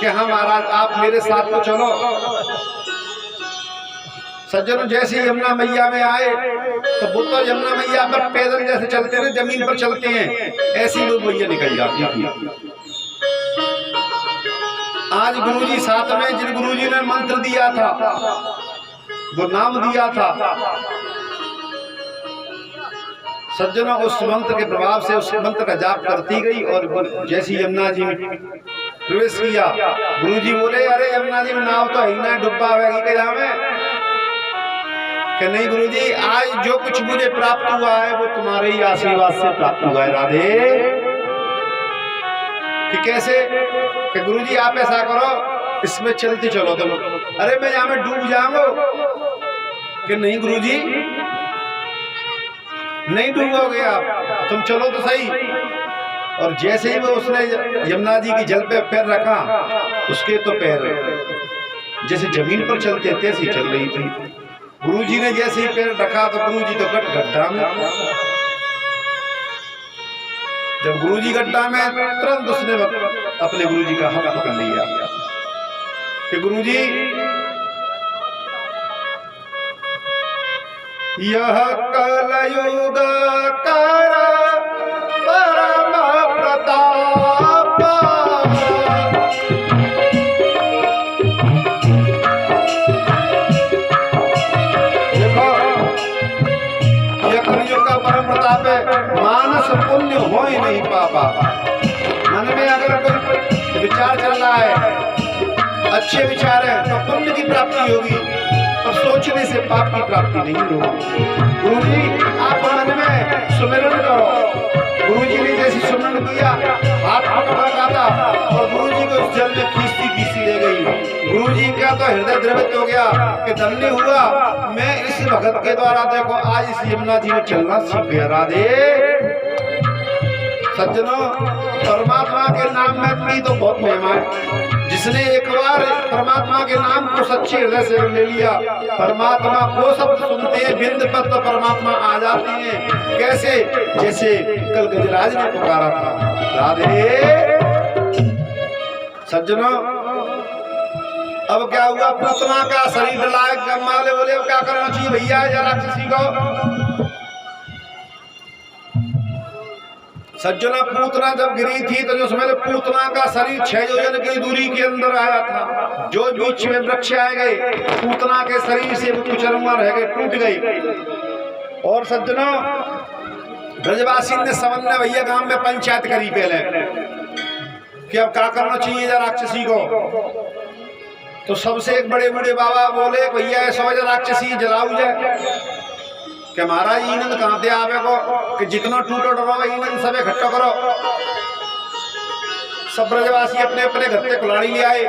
कि हाँ महाराज आप मेरे साथ तो चलो। सज्जनों जैसे ही यमुना मैया में आए तो वो तो यमुना मैया पर पैदल जैसे चलते हैं जमीन पर चलते हैं, ऐसी वो मैया निकल जाती थी। आज गुरुजी साथ में, जिन गुरुजी ने मंत्र दिया था, वो नाम दिया था, सज्जनों उस मंत्र के प्रभाव से उस मंत्र का जाप करती गई और जैसी यमुना जी में प्रवेश किया, गुरुजी बोले अरे यमुना जी में नाव तो है ना, डुब्बा होगी क्या में? कि नहीं गुरुजी, आज जो कुछ मुझे प्राप्त हुआ है वो तुम्हारे ही आशीर्वाद से प्राप्त हुआ है। राधे कि कैसे? कि गुरुजी आप ऐसा करो, इसमें चलते चलो तुम। अरे मैं यहाँ में डूब जाऊंगा। कि नहीं गुरुजी, नहीं डूबोगे आप, तुम चलो तो सही। और जैसे ही वो उसने यमुना जी की जल पे पैर रखा, उसके तो पैर जैसे जमीन पर चलते तैसी चल रही थी। गुरुजी ने जैसे ही पैर रखा तो गुरुजी तो गड्ढा में। जब गुरुजी गड्ढा में, तुरंत उसने अपने गुरुजी का हाथ पकड़ लिया कि गुरुजी यह कलयुग कर परम प्रताप, देखो यह कलयुग का परम प्रताप है। मानस पुण्य हो ही नहीं पापा। मन में अगर कोई विचार चल रहा है, अच्छे विचार है, तो पुण्य की प्राप्ति होगी, और सोचने से पाप की प्राप्ति नहीं होगी। गुरुजी आप मन में सुमिरन करो। गुरुजी ने जैसे सुमिरन किया, हाथ पकड़ रखा था और गुरुजी को उस जल में खींचती ले गई। गुरुजी का तो हृदय द्रवित हो गया कि धन्य हुआ मैं इस भगत के द्वारा, देखो आज इस यमुना जी में चलना सीख गया। राधे सज्जनों, परमात्मा के नाम में की तो बहुत महिमा है। जिसने एक बार परमात्मा के नाम को सच्चे हृदय से ले लिया, परमात्मा को शब्द सुनते हैं, बिंद पर तो परमात्मा आ जाते हैं। कैसे? जैसे कल गजराज ने पुकारा था। राधे सज्जनों, अब क्या हुआ? पूतना का शरीर डलाए, माले बोले अब क्या करना चाहिए भैया या राक्षसी को? सज्जना पूतना जब गिरी थी तो जो समय पूतना का शरीर 6 योजन की दूरी के अंदर आया था। जो बीच में वृक्ष आए गए, पूतना के शरीर से वो कुचरमा रह गए, टूट गई। और सज्जनों ब्रजवासी ने समन्वय भैया गांव में पंचायत करी पहले कि अब क्या करना चाहिए जा राक्षसी को। तो सबसे एक बड़े बूढ़े बाबा बोले भैया ऐसा राक्षसी जलाऊ जाए कि महाराज ईनंद कहाँ से आवे को कि जितना टूटो डरो ईनंद सब इकट्ठा करो। सब ब्रजवासी अपने अपने घर से कुल्हाड़ी ले आए।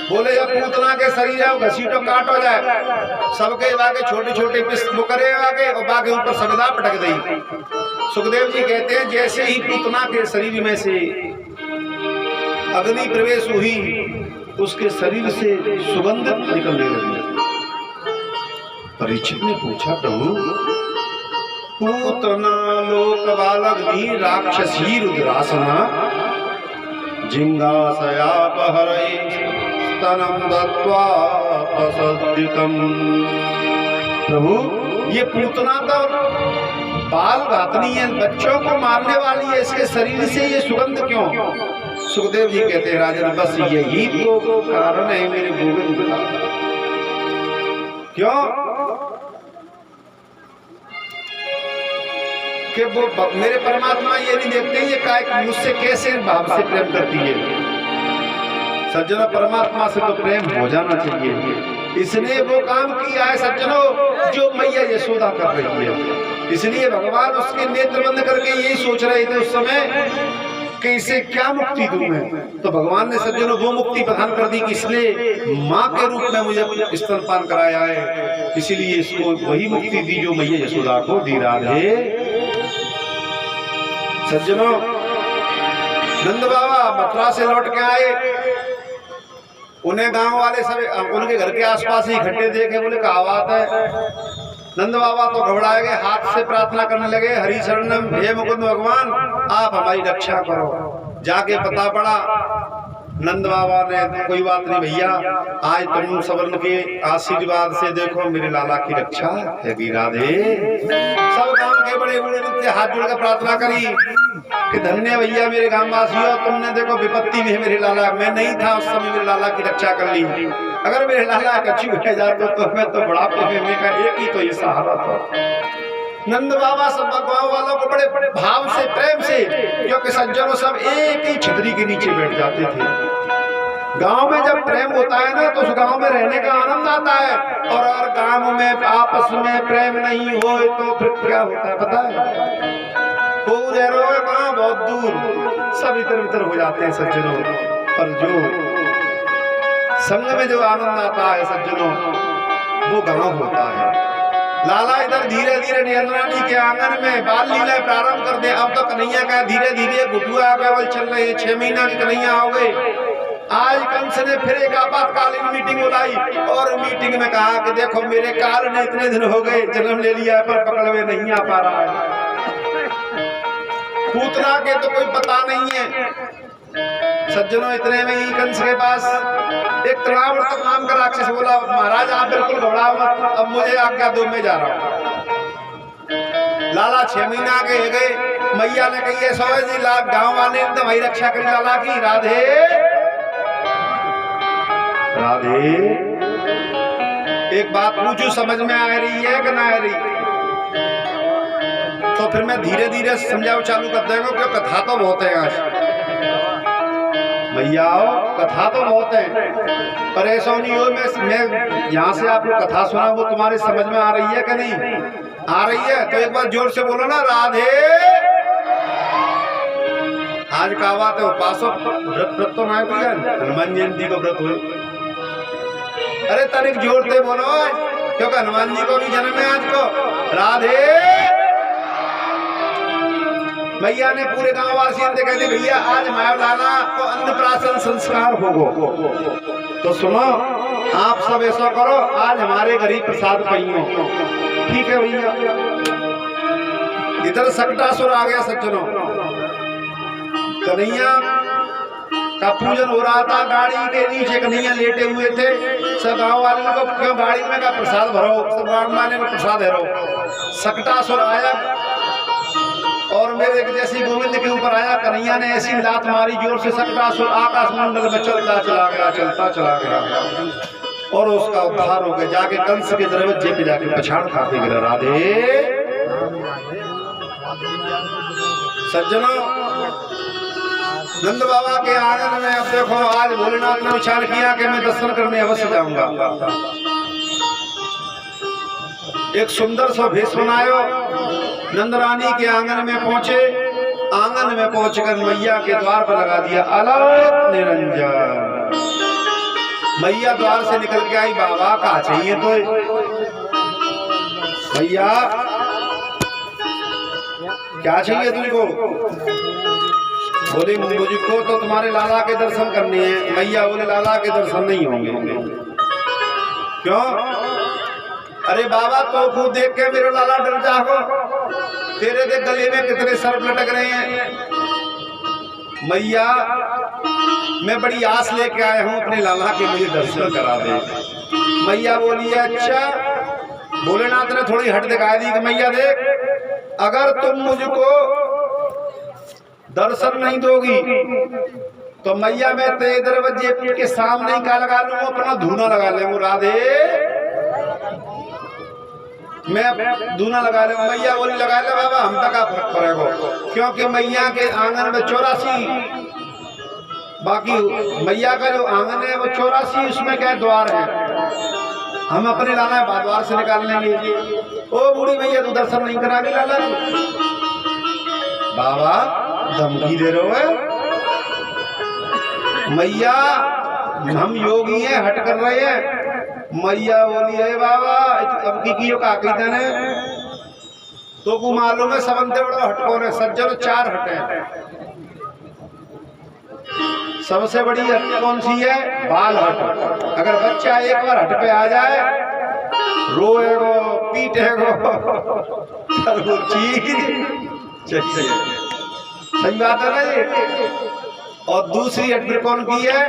बोले जब पूतना के शरीर है घसीटो काट हो जाए, सबके बागे छोटे छोटे पिस बुकरे आगे और बागे ऊपर सगदा पटक दी। सुखदेव जी कहते हैं जैसे ही पूतना के शरीर में से अग्नि प्रवेश हुई, उसके शरीर से सुगंध निकलने लगी। परीक्षित ने पूछा प्रभु, पूतना लोक बालग्नि राक्षसी रुद्रासना जिंगासयापहरै स्तनं दत्त्वा प्रसद्दितम्। प्रभु ये पूतना तो बाल घातनी है, बच्चों को मारने वाली है, इसके शरीर से ये सुगंध क्यों? सुखदेव जी कहते हैं राजन बस यही तो कारण है मेरे गोविंद का। क्यों? कि वो मेरे परमात्मा ये नहीं देखते ये काय मुझसे कैसे भाव से प्रेम करती है। सज्जनों परमात्मा से तो प्रेम हो जाना चाहिए, इसने वो काम किया है सज्जनों जो मैया यशोदा कर रही है। इसलिए भगवान उसके नेत्र बंद करके यही सोच रहे थे उस समय कि इसे क्या मुक्ति दूं मैं। तो भगवान ने सज्जनों वो मुक्ति प्रदान कर दी कि इसलिए माँ के रूप में मुझे स्तनपान कराया है, इसीलिए इसको वही मुक्ति दी जो मैया यशोदा को दी। राधे सज्जनों नंद बाबा मथुरा से लौट के आए, उन्हें गांव वाले सब उनके घर के आसपास ही इकट्ठे देखे, बोले क्या बात है। नंद बाबा तो घबराए गए, हाथ से प्रार्थना करने लगे, हरि शरणम हे मुकुंद भगवान आप हमारी रक्षा करो। जाके पता पड़ा नंद बाबा ने कोई बात नहीं भैया, आज तुम सवर्ण के आशीर्वाद से देखो मेरे लाला की रक्षा है राधे। सब गांव के बड़े बूढ़े नित्य हाथ जोड़कर प्रार्थना करी कि धन्य भैया मेरे गांव वासियों, तुमने देखो विपत्ति में मेरे लाला, मैं नहीं था उस समय, मेरे लाला की रक्षा कर ली। अगर मेरे लाला कच्ची हो जाते तो मैं तो बुढ़ापे में मेरा एक ही तो ये सहारा था। नंद बाबा सब गांव वालों को बड़े बड़े भाव से, प्रेम से, क्योंकि सज्जनों सब एक ही छतरी के नीचे बैठ जाते थे। गांव में जब प्रेम होता है ना तो उस गांव में रहने का आनंद आता है, और अगर गांव में आपस में प्रेम नहीं हो तो फिर क्या होता है पता है? पूरे रोए कहाँ, बहुत दूर, सब इधर उधर हो जाते हैं सज्जनों। पर जो संग में जो आनंद आता है सज्जनों, वो गांव होता है। लाला इधर धीरे धीरे नियंत्रणी के आंगन में बाल लीला प्रारंभ कर दे। अब तो कन्हैया का धीरे धीरे गुटुआ केवल चल रहे हैं, 6 महीना की कन्हैया हो गए। आज कंस ने फिर एक आपातकालीन मीटिंग बुलाई और मीटिंग में कहा कि देखो मेरे काल ने इतने दिन हो गए जन्म ले लिया पर पकड़ में नहीं आ पा रहा है। पूतना के तो कोई पता नहीं है। सज्जनों इतने में ही कंस के पास एक तृणावर्त नाम का राक्षस बोला, महाराज आप बिल्कुल घबराओ मत, अब मुझे आज्ञा दो, मैं जा रहा हूँ। लाला 6 महीना के गए, मैया ने कही है 100 जी लाख गाँव वाले ने तुम्हारी रक्षा करी लाला की। राधे राधे, एक बात पूछू, समझ में आ रही है कि ना आ रही? तो फिर मैं धीरे धीरे समझाओ चालू कर देगा, क्योंकि कथा तो बहुत है आज भैया, कथा तो बहुत है, पर ऐसा नहीं हो मैं यहाँ से आपको कथा सुना वो तुम्हारे समझ में आ रही है कि नहीं आ रही है? तो एक बार जोर से बोलो ना, राधे। आज का बात है उपासो व्रत तो ना भैया, हनुमान जयंती को व्रत हुए। अरे तनिक जोर से बोलो, क्योंकि हनुमान जी को भी जन्म है आज को। राधे भैया ने पूरे गांव वासियों से कहते भैया आज माया लाला को अन्नप्राशन संस्कार होगो, तो सुनो आप सब ऐसा करो, आज हमारे गरीब प्रसाद पाइयो। ठीक है भैया। इधर सकटासुर आ गया सज्जनों, कन्हैया का पूजन हो रहा था, गाड़ी के नीचे कन्हैया लेटे हुए थे। सब गांव वाले को क्यों गाड़ी में का प्रसाद भरो, सब गांव वाले को प्रसाद भरो। सकटासुर आया और मेरे जैसी गोविंद के ऊपर आया, कन्हैया ने ऐसी लात मारी जोर से, सकटासुर आकाश मंडल में चलता चला गया, चलता चला गया और उसका उद्धार हो गया। जाके कंस के दरवाजे पे जाके पछाड़ खाते गिरा। राधे सज्जनों, नंद बाबा के आंगन में अब देखो आज भोलेनाथ ने विचार किया कि मैं दर्शन करने अवश्य जाऊंगा। एक सुंदर सा भेष बनायो, नंद रानी के आंगन में पहुंचे। आंगन में पहुंचकर मैया के द्वार पर लगा दिया अलग निरंजन। मैया द्वार से निकल के आई, बाबा कहाँ चाहिए तो भैया क्या चाहिए तुमको? बोले मुझको तो तुम्हारे लाला के दर्शन करने हैं। मैया बोले लाला के दर्शन नहीं होंगे। क्यों? अरे बाबा तो खुद देख के मेरे लाला डर जाओ, तेरे दे गले में कितने सर्प लटक रहे हैं। मैया मैं बड़ी आस लेके आया हूँ अपने लाला के, मुझे दर्शन करा दे। मैया बोली अच्छा। भोलेनाथ ने थोड़ी हट दिखा दी कि मैया देख, अगर तुम मुझको दर्शन नहीं दोगी तो मैया मैं तेरे दरवाजे के सामने क्या लगा लूँ, अपना धूना लगा ले। राधे मैं धूना लगा ले। मैया बोली लगा ले बाबा, हम तक का फर्क पड़ेगा, क्योंकि मैया के आंगन में 84, बाकी मैया का जो आंगन है वो 84, उसमें क्या द्वार है, हम अपने लाला द्वार से निकाल लेंगे। ओ बूढ़ी मैया तू दर्शन नहीं कराने लाला? बाबा धमकी दे रहे हो? मैया हम योगी हैं, हट कर रहे हैं। मैया बोली है बाबा धमकी की का ने तो को मालूम है सबंते बड़ा हटको ने सज्जन 4 हटे। सबसे बड़ी हट कौन सी है? बाल हट। अगर बच्चा एक बार हट पे आ जाए, रोएगो पीटेगो चीज चाहिए। सही बात है ना ये? और दूसरी हट फिर कौन की है?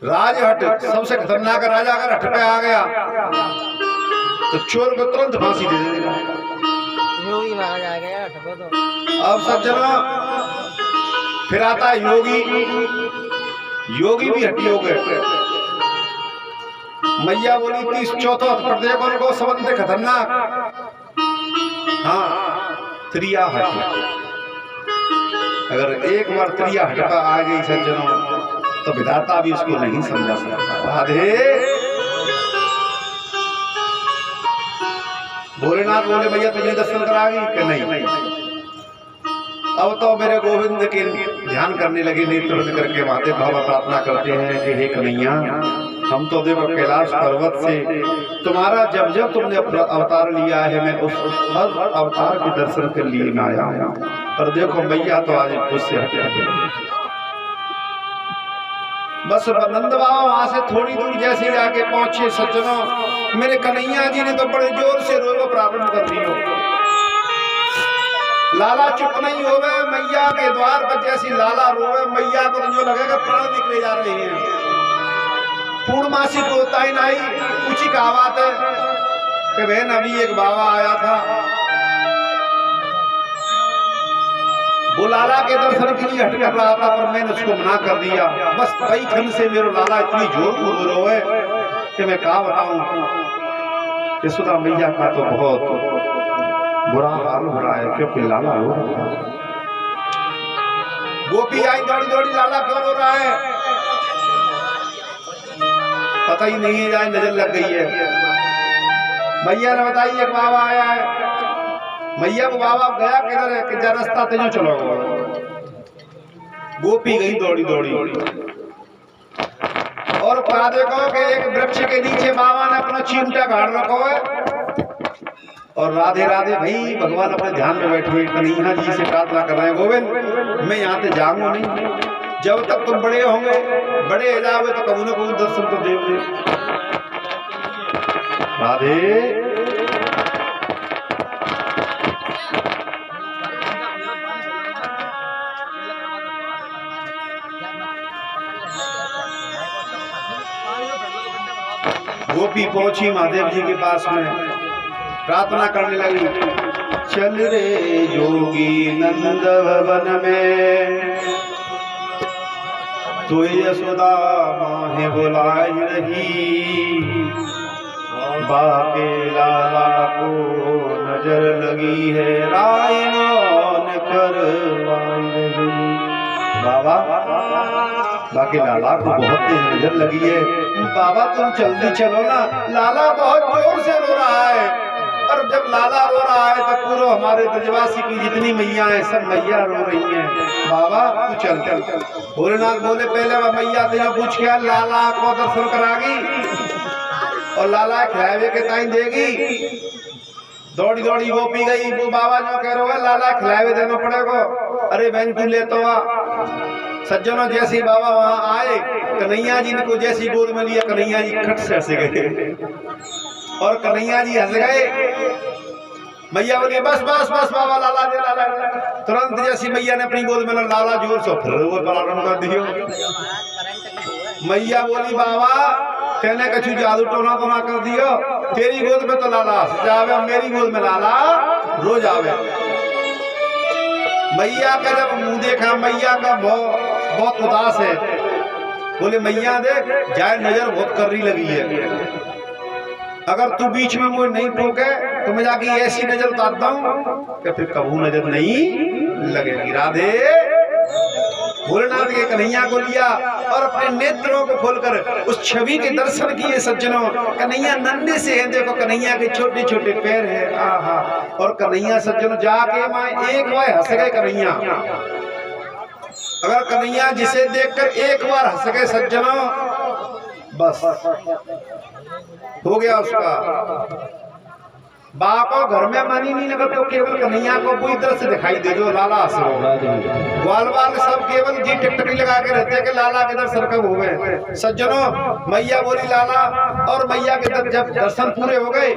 राजहट। सबसे खतरनाक राजा अगर हट पे आ गया तो चोर को तुरंत फांसी दे देगा। अब सज्जनों फिर आता है योगी। योगी भी हटी हो गए। मैया बोली 34 प्रत्येक उनको सबसे खतरनाक, हाँ, त्रिया हट। अगर एक बार त्रिया हट पर आ गई सज्जनों तो विधाता भी उसको नहीं समझा सकता। राधे भोलेनाथ बोले भैया तुझे दर्शन करागी कि नहीं? अब तो मेरे गोविंद के ध्यान करने लगे, नेत्र बंद करके महादेव बाबा प्रार्थना करते हैं कि हे कन्हैया, हम तो देखो कैलाश पर्वत से तुम्हारा जब जब तुमने अपना अवतार लिया है मैं उस हर अवतार के दर्शन के लिए मैं आया हूँ, पर देखो मैया तो आज मुझसे हट। बस नंद बाबा वहां से थोड़ी दूर जैसे जाके पहुंचे सज्जनों, मेरे कन्हैया जी ने तो बड़े जोर से रोना प्रारंभ कर दिया। लाला चुप नहीं होवे, मैया के द्वार पर जैसी लाला रोवे, मैया को तो जो लगेगा प्राण निकले जा रहे हैं। पूर्णमासी को होता ही नहीं, ऊंची कहावत है कि बहन अभी एक बाबा आया था, वो लाला के दर्शन के लिए हट कर रहा था, पर मैंने उसको मना कर दिया। बस कई खंड से मेरा लाला इतनी जोर को रोए कि मैं क्या बताऊं। यशोदा मैया का तो बहुत बुरा हाल हो रहा है, क्योंकि लाला रो रहा है। गोपी आई दौड़ी दौड़ी, लाला क्यों रो रहा है पता ही नहीं है, जाए नजर लग गई है। मैया ने बताई एक बाबा आया है। मैया को बाबा गया किधर है कि जा रास्ता तेजो चलो। गोपी गई दौड़ी दौड़ी और पा देखो कि एक वृक्ष के नीचे बाबा ने अपना चिमटा गाड़ रखा है और राधे राधे भाई भगवान अपने ध्यान में बैठे कन्हैया जी से प्रार्थना कर रहे हैं, गोविंद मैं यहाँ से जाऊंगा नहीं, जब तक तुम बड़े होंगे, बड़े हो जाओगे तो कभी ना कभी दर्शन तो दोगे। राधे गोपी पहुंची महादेव जी के पास में, प्रार्थना करने लगी, चल रे जोगी नंद भवन में, तो यशोदा माहे बुलाई रही, बाके लाला को नजर लगी है, रायनान करवाई रही। बाबा बाकी लाला को बहुत तेज नजर लगी है, बाबा तुम जल्दी चलो ना, लाला बहुत जोर से रो रहा है। और जब लाला रो रहा है तो पूरे हमारे ब्रजवासी की जितनी मैया है सब मैया रो रही हैं, बाबा तू चल चल चल। भोलेनाथ बोले पहले वह मैया तेरा पूछ के लाला को दर्शन करागी और लाला खिलावे के टाइम देगी। दौड़ी दौड़ी गोपी गई, वो बाबा जो कह रहे हो लाला खिलावे देना पड़ेगा। अरे बहन तू ले तो सज्जनों जैसे बाबा वहां आए, कन्हैया जी ने को जैसी गोद में लिया, कन्हैया जी खट से हंस गए और कन्हैया जी हंस गए। मैया बोली बस बस बस बाबा लाला दे लाला। तुरंत जैसी मैया ने अपनी गोद में लाला जोर से फिर वो प्रारंभ कर दियो। मैया बोली बाबा कहने कछु जादू टोना तो ना कर दियो, तेरी गोद में तो लाला जावे, मेरी गोद में लाला रोज आवे। मैया का जब मुंह देखा, मैया का बहुत उदास है। बोले मैया देख जाए नजर बहुत करनी लगी है, अगर तू बीच में मुझे नहीं टोके तो मैं जाके ऐसी नजर उतारता हूँ कि फिर कबू नजर नहीं लगेगी। राधे भोलेनाथ के कन्हैया को लिया और अपने नेत्रों को खोलकर उस छवि के दर्शन किए सज्जनों। कन्हैया नन्हे से है, देखो कन्हैया के छोटे छोटे पैर है, आहा। और कन्हैया सज्जनों जाके माए एक बार हंस गए कन्हैया। अगर कन्हैया जिसे देखकर एक बार हंस गए सज्जनों, बस हो गया उसका। बापा घर में मानी नहीं लगा तो केवल कन्हैया को कोई तरह से दिखाई दे दो, लाला हंस रहा। ग्वाल बाल सब केवल जी टिकटकी लगा के रहते हैं कि लाला के दर्शन कब हो गए। सज्जनों मैया बोली लाला, और मैया के जब दर्शन पूरे हो गए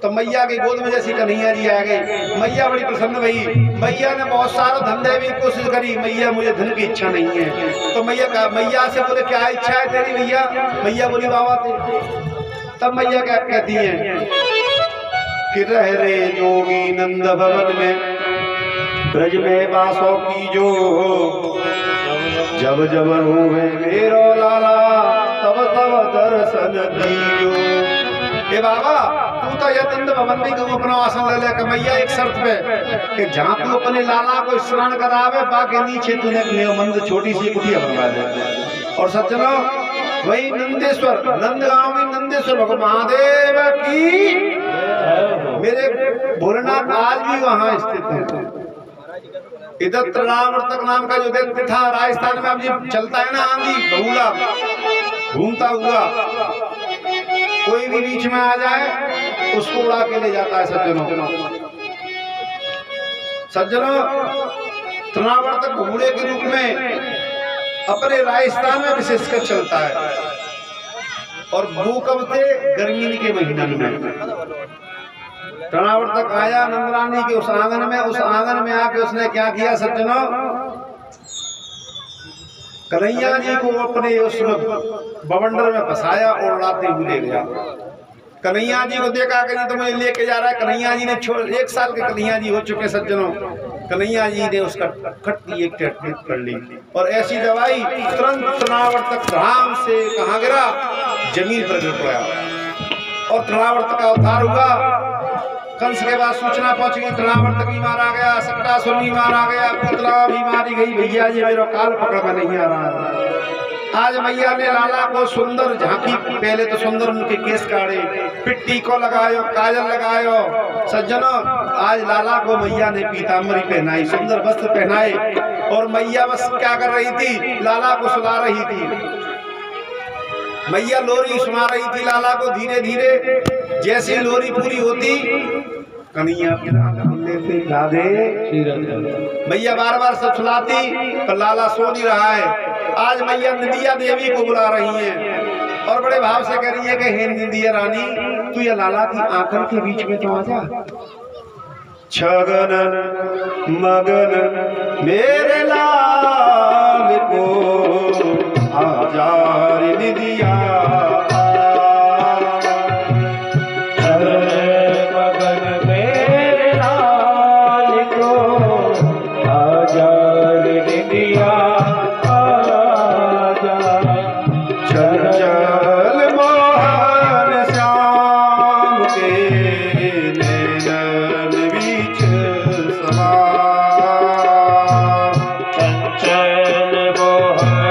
तो मैया की गोद में जैसी कन्हैया जी आ गई, मैया बड़ी प्रसन्न भई। मैया ने बहुत सारा धन देने की कोशिश करी, मैया मुझे धन की इच्छा नहीं है। तो मैया से बोले क्या इच्छा है तेरी भैया? मैया बोली बाबा थे। तब मैया क्या कहती है कि रह रे जोगी नंद भवन में ब्रज में बासों की जो, जब जब रोवे मेरो लाला तब तब दर्शन दीजो। ए बाबा तू तो यह नंद भवन में तू अपना आसन ले ले। मैया एक शर्त पे कि जहाँ तू अपने लाला को स्नान करावे बाकी नीचे तूने मेवमंद छोटी सी कुटिया बनवा दे। और सज्जनों वही नंदेश्वर, नंदगांव में नंदेश्वर भगवान महादेव की, मेरे भोलेनाथ आज भी वहाँ स्थित है। इधर तृणावर्तक नाम का जो दैत्य था राजस्थान में, अब ये चलता है ना आंधी बहुला घूमता हुआ, कोई भी बीच में आ जाए उसको उड़ा के ले जाता है। सज्जनों तृणावर्तक घोड़े के रूप में अपने राजस्थान में विशेषकर चलता है। और वो कब थे? गर्मी के महीने में तृणावर्तक आया नंदरानी के उस आंगन में। उस आंगन में आके उसने क्या किया सज्जनों? कन्हैया जी को अपने उस बवंडर में फंसाया और उड़ाते हुए ले गया। कन्हैया जी को देखा कि तो मुझे लेके जा रहा है। कन्हैया जी ने छोड़, 1 साल के कन्हैया जी हो चुके सज्जनों। कन्हैया जी ने उसका खट्टी एक टेटमेंट कर ली और ऐसी दवाई तुरंत तृणावर्तक धाम से कहाँ गिरा? जमीन पर गिर पड़ा और तृणावर्तक का उद्धार हुआ। कंस के बाद सूचना पहुंच गई तृणावर्तक भी मारा गया, सक्टासुर भी मारा गया, पुतला भी मारी गई। भैया जी मेरा काल पकड़ में नहीं आ रहा है। आज मैया ने लाला को सुंदर झांकी, पहले तो सुंदर उनके केस काटे, पिट्टी को लगायो, काजल लगायो। सज्जनों आज लाला को मैया ने पीताम्बरी पहनाई, सुंदर वस्त्र पहनाए और मैया बस क्या कर रही थी? लाला को सुला रही थी। मैया लोरी सुना रही थी लाला को धीरे धीरे। जैसी लोरी पूरी होती कन्हैया राधे मैया बार बार सब सुलाती, पर लाला सो नहीं रहा है। आज मैया निंदिया देवी को बुला रही हैं और बड़े भाव से कह रही है कि हे निंदिया रानी तू ये लाला की आंखों के बीच में तो आ जा। छगन मगन मेरे लाल को आजार निदिया, मगन मेरे लाल को आजार निदिया चंचल मोहन श्याम के नैनन बीच समा, चंचल मोहन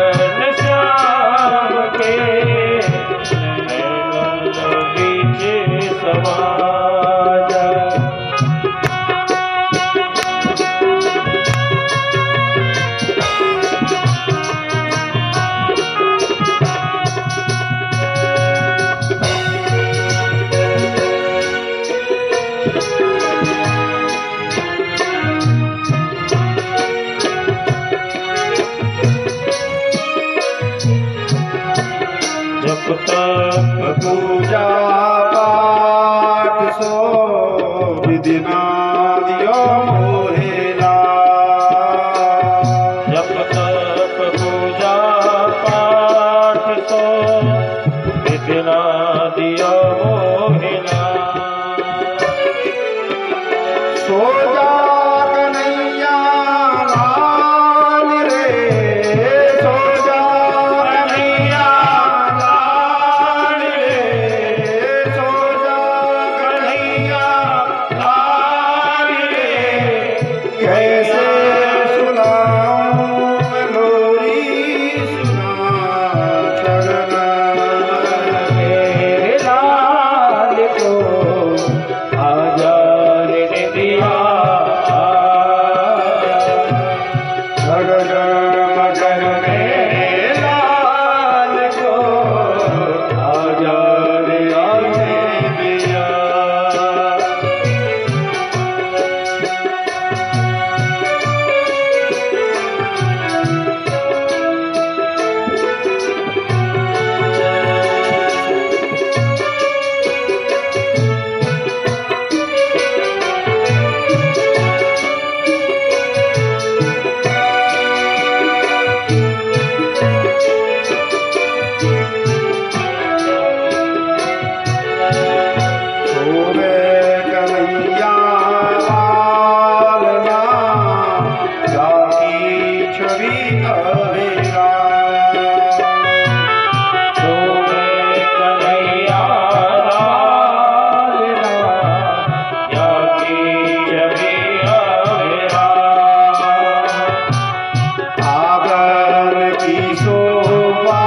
की शोभा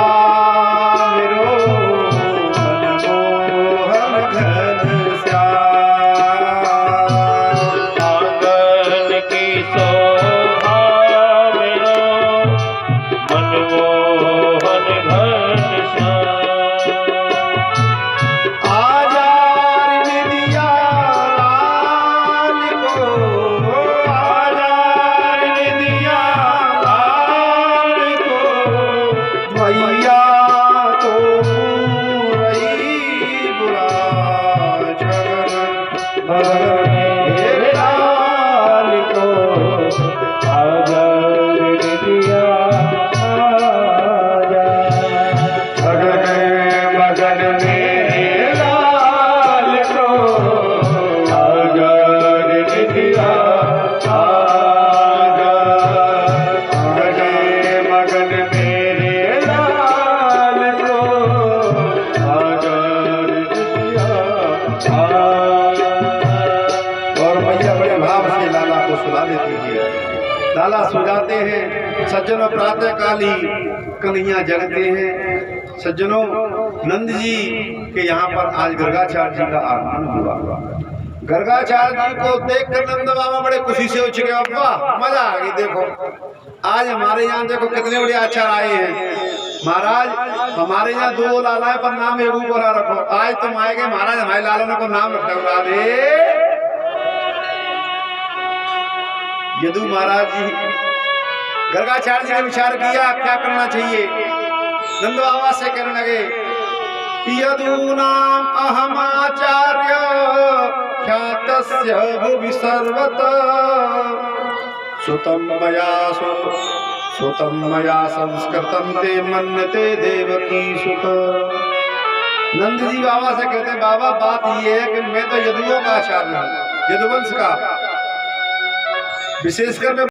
मेरो मनमोहन घनश्याम। आंगन की शोभा मेरो मनमोहन घनश्याम। आजा रे दिया लाल को, आजा रे दिया लाल को, मैया तो रही बुरा छगन मेरे लाल को। आजा रे दिया आजा। छगन मगन मेरे लाल को, आजा रे दिया आजा। छगन मगन मेरे लाल को, आजा रे दिया आजा। और मैया बड़े भाव से लाला को सुला देती है। लाला सुलाते हैं। सज्जनों प्रातः काली कन्हैया जगते हैं। सज्जनों नंद जी के यहाँ पर आज गर्गाचार्य जी का आगमन हुआ। गर्गाचार्य जी को देखकर नंद बाबा बड़े खुशी से उठ गए। अब्बा मजा आ गई, देखो आज हमारे यहाँ देखो कितने बड़े आचार्य आए हैं। महाराज हमारे यहाँ दो लाला है पर नाम एगो बोला रखो। आज तुम आएंगे महाराज, हमारे लालों को नाम रखा दे। यदु महाराज जी गर्गाचार्य जी ने विचार किया क्या करना चाहिए। नंद बाबा से कहने लगे यदूनाम अहम आचार्य ख्यातस्य भुवि सर्वतः सुतं मया संस्कृतं ते मन्यते देवकी सुत। नंद जी बाबा से कहते हैं बाबा बात ये है कि मैं तो यदुओं का आचार्य हूँ, यदुवंश का। विशेषकर